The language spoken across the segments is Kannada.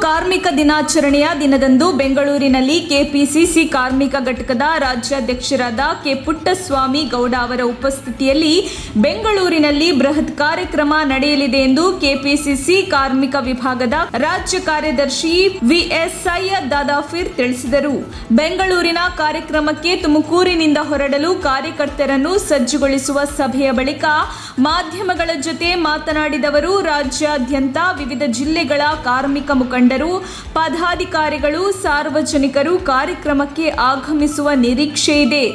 ಕಾರ್ಮಿಕ ದಿನಾಚರಣೆಯ ದಿನದಂದು ಬೆಂಗಳೂರಿನಲ್ಲಿ ಕೆಪಿಸಿಸಿ ಕಾರ್ಮಿಕ ಘಟಕದ ರಾಜ್ಯಾಧ್ಯಕ್ಷರಾದ ಕೆ ಪುಟ್ಟಸ್ವಾಮಿ ಗೌಡ ಅವರ ಉಪಸ್ಥಿತಿಯಲ್ಲಿ ಬೆಂಗಳೂರಿನಲ್ಲಿ ಬೃಹತ್ ಕಾರ್ಯಕ್ರಮ ನಡೆಯಲಿದೆ ಎಂದು ಕೆಪಿಸಿಸಿ ಕಾರ್ಮಿಕ ವಿಭಾಗದ ರಾಜ್ಯ ಕಾರ್ಯದರ್ಶಿ ವಿಎಸ್ ಸೈಯದ್ ದಾದಾಫಿರ್ ತಿಳಿಸಿದರು. ಬೆಂಗಳೂರಿನ ಕಾರ್ಯಕ್ರಮಕ್ಕೆ ತುಮಕೂರಿನಿಂದ ಹೊರಡಲು ಕಾರ್ಯಕರ್ತರನ್ನು ಸಜ್ಜುಗೊಳಿಸುವ ಸಭೆಯ ಬಳಿಕ ಮಾಧ್ಯಮಗಳ ಜೊತೆ ಮಾತನಾಡಿದವರು, ರಾಜ್ಯಾದ್ಯಂತ ವಿವಿಧ ಜಿಲ್ಲೆಗಳ ಕಾರ್ಮಿಕ ಮುಖಂಡರು, ಪದಾಧಿಕಾರಿಗಳು, ಸಾರ್ವಜನಿಕರು ಕಾರ್ಯಕ್ರಮಕ್ಕೆ ಆಗಮಿಸುವ ನಿರೀಕ್ಷೆ ಇದೆ.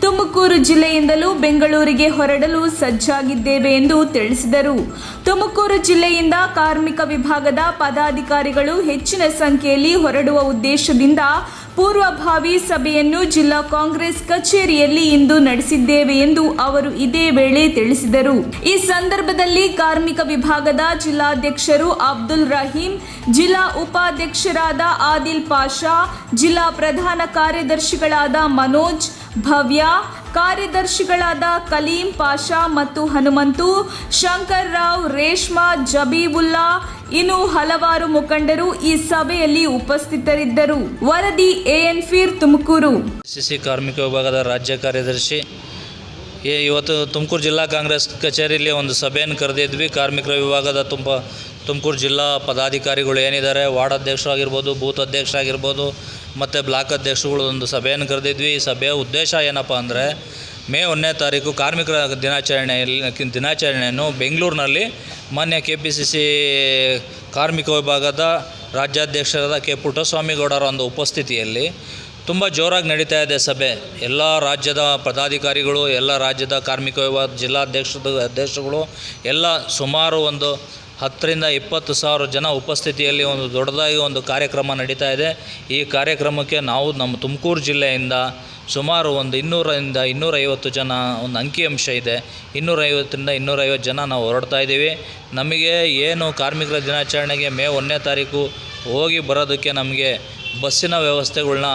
ತುಮಕೂರು ಜಿಲ್ಲೆಯಿಂದಲೂ ಬೆಂಗಳೂರಿಗೆ ಹೊರಡಲು ಸಜ್ಜಾಗಿದ್ದೇವೆ ಎಂದು ತಿಳಿಸಿದರು. ತುಮಕೂರು ಜಿಲ್ಲೆಯಿಂದ ಕಾರ್ಮಿಕ ವಿಭಾಗದ ಪದಾಧಿಕಾರಿಗಳು ಹೆಚ್ಚಿನ ಸಂಖ್ಯೆಯಲ್ಲಿ ಹೊರಡುವ ಉದ್ದೇಶದಿಂದ ಪೂರ್ವಭಾವಿ ಸಭೆಯನ್ನು ಜಿಲ್ಲಾ ಕಾಂಗ್ರೆಸ್ ಕಚೇರಿಯಲ್ಲಿ ಇಂದು ನಡೆಸಿದ್ದೇವೆ ಎಂದು ಅವರು ಇದೇ ವೇಳೆ ತಿಳಿಸಿದರು. ಈ ಸಂದರ್ಭದಲ್ಲಿ ಕಾರ್ಮಿಕ ವಿಭಾಗದ ಜಿಲ್ಲಾಧ್ಯಕ್ಷರು ಅಬ್ದುಲ್ ರಹೀಂ, ಜಿಲ್ಲಾ ಉಪಾಧ್ಯಕ್ಷರಾದ ಆದಿಲ್ ಪಾಷಾ, ಜಿಲ್ಲಾ ಪ್ರಧಾನ ಕಾರ್ಯದರ್ಶಿಗಳಾದ ಮನೋಜ್, ಭವ್ಯ, ಕಾರ್ಯದರ್ಶಿಗಳಾದ ಕಲೀಂ ಪಾಷಾ ಮತ್ತು ಹನುಮಂತು, ಶಂಕರ್ ರಾವ್, ರೇಷ್ಮಾ, ಜಬೀಬುಲ್ಲಾ ಇನ್ನು ಹಲವಾರು ಮುಖಂಡರು ಈ ಸಭೆಯಲ್ಲಿ ಉಪಸ್ಥಿತರಿದ್ದರು. ವರದಿ ಎಎನ್ ಫೀರ್, ತುಮಕೂರು. ಸಿಸಿ ಕಾರ್ಮಿಕ ವಿಭಾಗದ ರಾಜ್ಯ ಕಾರ್ಯದರ್ಶಿ. ಇವತ್ತು ತುಮಕೂರು ಜಿಲ್ಲಾ ಕಾಂಗ್ರೆಸ್ ಕಚೇರಿಯಲ್ಲಿ ಒಂದು ಸಭೆಯನ್ನು ಕರೆದಿದ್ವಿ. ಕಾರ್ಮಿಕರ ವಿಭಾಗದ ತುಮಕೂರು ಜಿಲ್ಲಾ ಪದಾಧಿಕಾರಿಗಳು ಏನಿದ್ದಾರೆ, ವಾರ್ಡ್ ಅಧ್ಯಕ್ಷರಾಗಿರ್ಬೋದು, ಬೂತ್ ಅಧ್ಯಕ್ಷರಾಗಿರ್ಬೋದು ಮತ್ತು ಬ್ಲಾಕ್ ಅಧ್ಯಕ್ಷರುಗಳು ಒಂದು ಸಭೆಯನ್ನು ಕರೆದಿದ್ವಿ. ಈ ಸಭೆಯ ಉದ್ದೇಶ ಏನಪ್ಪ ಅಂದರೆ, ಮೇ 1ನೇ ತಾರೀಕು ಕಾರ್ಮಿಕರ ದಿನಾಚರಣೆಯನ್ನು ಬೆಂಗಳೂರಿನಲ್ಲಿ ಮಾನ್ಯ ಕೆಪಿಸಿಸಿ ಕಾರ್ಮಿಕ ವಿಭಾಗದ ರಾಜ್ಯಾಧ್ಯಕ್ಷರಾದ ಕೆ ಪುಟ್ಟಸ್ವಾಮಿ ಗೌಡರ ಒಂದು ಉಪಸ್ಥಿತಿಯಲ್ಲಿ ತುಂಬ ಜೋರಾಗಿ ನಡೀತಾ ಇದೆ ಸಭೆ. ಎಲ್ಲ ರಾಜ್ಯದ ಪದಾಧಿಕಾರಿಗಳು, ಎಲ್ಲ ರಾಜ್ಯದ ಕಾರ್ಮಿಕ ವಿಭಾಗದ ಜಿಲ್ಲಾಧ್ಯಕ್ಷರುಗಳು ಎಲ್ಲ ಸುಮಾರು ಒಂದು 10ರಿಂದ 20,000 ಜನ ಉಪಸ್ಥಿತಿಯಲ್ಲಿ ಒಂದು ದೊಡ್ಡದಾಗಿ ಒಂದು ಕಾರ್ಯಕ್ರಮ ನಡೀತಾ ಇದೆ. ಈ ಕಾರ್ಯಕ್ರಮಕ್ಕೆ ನಾವು ನಮ್ಮ ತುಮಕೂರು ಜಿಲ್ಲೆಯಿಂದ ಸುಮಾರು ಒಂದು 200ರಿಂದ 250 ಜನ ಒಂದು ಅಂಕಿಅಂಶ ಇದೆ. 250ರಿಂದ 250 ಜನ ನಾವು ಹೊರಡ್ತಾ ಇದ್ದೀವಿ. ನಮಗೆ ಏನು ಕಾರ್ಮಿಕರ ದಿನಾಚರಣೆಗೆ ಮೇ 1ನೇ ತಾರೀಕು ಹೋಗಿ ಬರೋದಕ್ಕೆ ನಮಗೆ ಬಸ್ಸಿನ ವ್ಯವಸ್ಥೆಗಳನ್ನ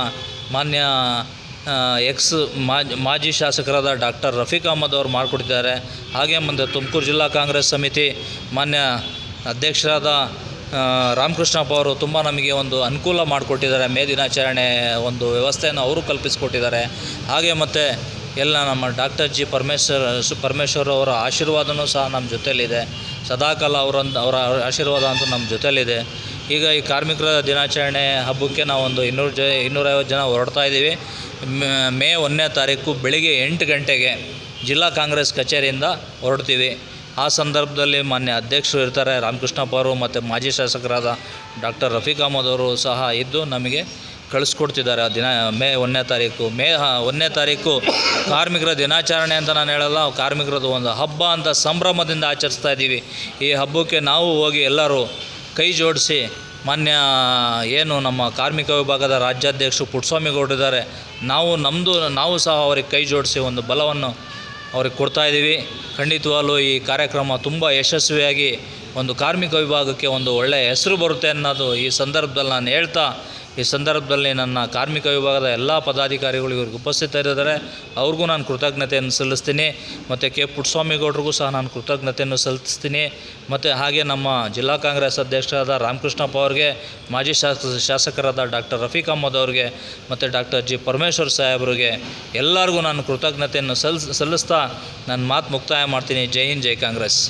ಮಾನ್ಯ ಮಾಜಿ ಶಾಸಕರಾದ ಡಾಕ್ಟರ್ ರಫೀಕ್ ಅಹಮದ್ ಅವರು ಮಾಡಿಕೊಟ್ಟಿದ್ದಾರೆ. ಹಾಗೆ ಮುಂದೆ ತುಮಕೂರು ಜಿಲ್ಲಾ ಕಾಂಗ್ರೆಸ್ ಸಮಿತಿ ಮಾನ್ಯ ಅಧ್ಯಕ್ಷರಾದ ರಾಮಕೃಷ್ಣಪ್ಪ ಅವರು ತುಂಬ ನಮಗೆ ಒಂದು ಅನುಕೂಲ ಮಾಡಿಕೊಟ್ಟಿದ್ದಾರೆ. ಮೇ ದಿನಾಚರಣೆ ಒಂದು ವ್ಯವಸ್ಥೆಯನ್ನು ಅವರು ಕಲ್ಪಿಸಿಕೊಟ್ಟಿದ್ದಾರೆ. ಹಾಗೆ ಮತ್ತು ಎಲ್ಲ ನಮ್ಮ ಡಾಕ್ಟರ್ ಜಿ ಪರಮೇಶ್ವರ್ ಅವರ ಆಶೀರ್ವಾದನೂ ಸಹ ನಮ್ಮ ಜೊತೆಯಲ್ಲಿದೆ. ಸದಾಕಾಲ ಅವರ ಆಶೀರ್ವಾದ ಅಂತೂ ನಮ್ಮ ಜೊತೆಯಲ್ಲಿದೆ. ಈಗ ಈ ಕಾರ್ಮಿಕರ ದಿನಾಚರಣೆ ಹಬ್ಬಕ್ಕೆ ನಾವು ಒಂದು 250 ಜನ ಹೊರಡ್ತಾ ಇದ್ದೀವಿ. ಮೇ 1ನೇ ತಾರೀಕು ಬೆಳಿಗ್ಗೆ 8 ಗಂಟೆಗೆ ಜಿಲ್ಲಾ ಕಾಂಗ್ರೆಸ್ ಕಚೇರಿಯಿಂದ ಹೊರಡ್ತೀವಿ. ಆ ಸಂದರ್ಭದಲ್ಲಿ ಮಾನ್ಯ ಅಧ್ಯಕ್ಷರು ಇರ್ತಾರೆ, ರಾಮಕೃಷ್ಣಪ್ಪ ಅವರು, ಮತ್ತು ಮಾಜಿ ಶಾಸಕರಾದ ಡಾಕ್ಟರ್ ರಫೀಕ್ ಅಹಮದ್ ಅವರು ಸಹ ಇದ್ದು ನಮಗೆ ಕಳಿಸ್ಕೊಡ್ತಿದ್ದಾರೆ. ಮೇ 1ನೇ ತಾರೀಕು 1ನೇ ತಾರೀಕು ಕಾರ್ಮಿಕರ ದಿನಾಚರಣೆ ಅಂತ ನಾನು ಹೇಳಲ್ಲ, ಕಾರ್ಮಿಕರದ್ದು ಒಂದು ಹಬ್ಬ ಅಂತ ಸಂಭ್ರಮದಿಂದ ಆಚರಿಸ್ತಾ ಇದ್ದೀವಿ. ಈ ಹಬ್ಬಕ್ಕೆ ನಾವು ಹೋಗಿ ಎಲ್ಲರೂ ಕೈ ಜೋಡಿಸಿ ಮಾನ್ಯ ಏನು ನಮ್ಮ ಕಾರ್ಮಿಕ ವಿಭಾಗದ ರಾಜ್ಯಾಧ್ಯಕ್ಷರು ಪುಟ್ಟಸ್ವಾಮಿ ಗೌಡರಿದ್ದಾರೆ, ನಾವು ಸಹ ಅವ್ರಿಗೆ ಕೈ ಜೋಡಿಸಿ ಒಂದು ಬಲವನ್ನು ಅವ್ರಿಗೆ ಕೊಡ್ತಾಯಿದ್ದೀವಿ. ಖಂಡಿತವಾಗಲೂ ಈ ಕಾರ್ಯಕ್ರಮ ತುಂಬ ಯಶಸ್ವಿಯಾಗಿ ಒಂದು ಕಾರ್ಮಿಕ ವಿಭಾಗಕ್ಕೆ ಒಂದು ಒಳ್ಳೆಯ ಹೆಸರು ಬರುತ್ತೆ ಅನ್ನೋದು ಈ ಸಂದರ್ಭದಲ್ಲಿ ನಾನು ಹೇಳ್ತಾ, ಈ ಸಂದರ್ಭದಲ್ಲಿ ನನ್ನ ಕಾರ್ಮಿಕ ವಿಭಾಗದ ಎಲ್ಲ ಪದಾಧಿಕಾರಿಗಳು ಇವ್ರಿಗೆ ಉಪಸ್ಥಿತರಿದ್ದಾರೆ. ಅವ್ರಿಗೂ ನಾನು ಕೃತಜ್ಞತೆಯನ್ನು ಸಲ್ಲಿಸ್ತೀನಿ. ಮತ್ತು ಕೆ ಪುಟ್ಟಸ್ವಾಮಿ ಗೌಡ್ರಿಗೂ ಸಹ ನಾನು ಕೃತಜ್ಞತೆಯನ್ನು ಸಲ್ಲಿಸ್ತೀನಿ. ಮತ್ತು ಹಾಗೆ ನಮ್ಮ ಜಿಲ್ಲಾ ಕಾಂಗ್ರೆಸ್ ಅಧ್ಯಕ್ಷರಾದ ರಾಮಕೃಷ್ಣಪ್ಪ ಅವ್ರಿಗೆ, ಮಾಜಿ ಶಾಸಕರಾದ ಡಾಕ್ಟರ್ ರಫೀಕ್ ಅಹಮದ್ ಅವ್ರಿಗೆ ಮತ್ತು ಡಾಕ್ಟರ್ ಜಿ ಪರಮೇಶ್ವರ್ ಸಾಹೇಬ್ರಿಗೆ ಎಲ್ಲರಿಗೂ ನಾನು ಕೃತಜ್ಞತೆಯನ್ನು ಸಲ್ಲಿಸ್ತಾ ನನ್ನ ಮಾತು ಮುಕ್ತಾಯ ಮಾಡ್ತೀನಿ. ಜೈ ಹಿಂದ್, ಜೈ ಕಾಂಗ್ರೆಸ್.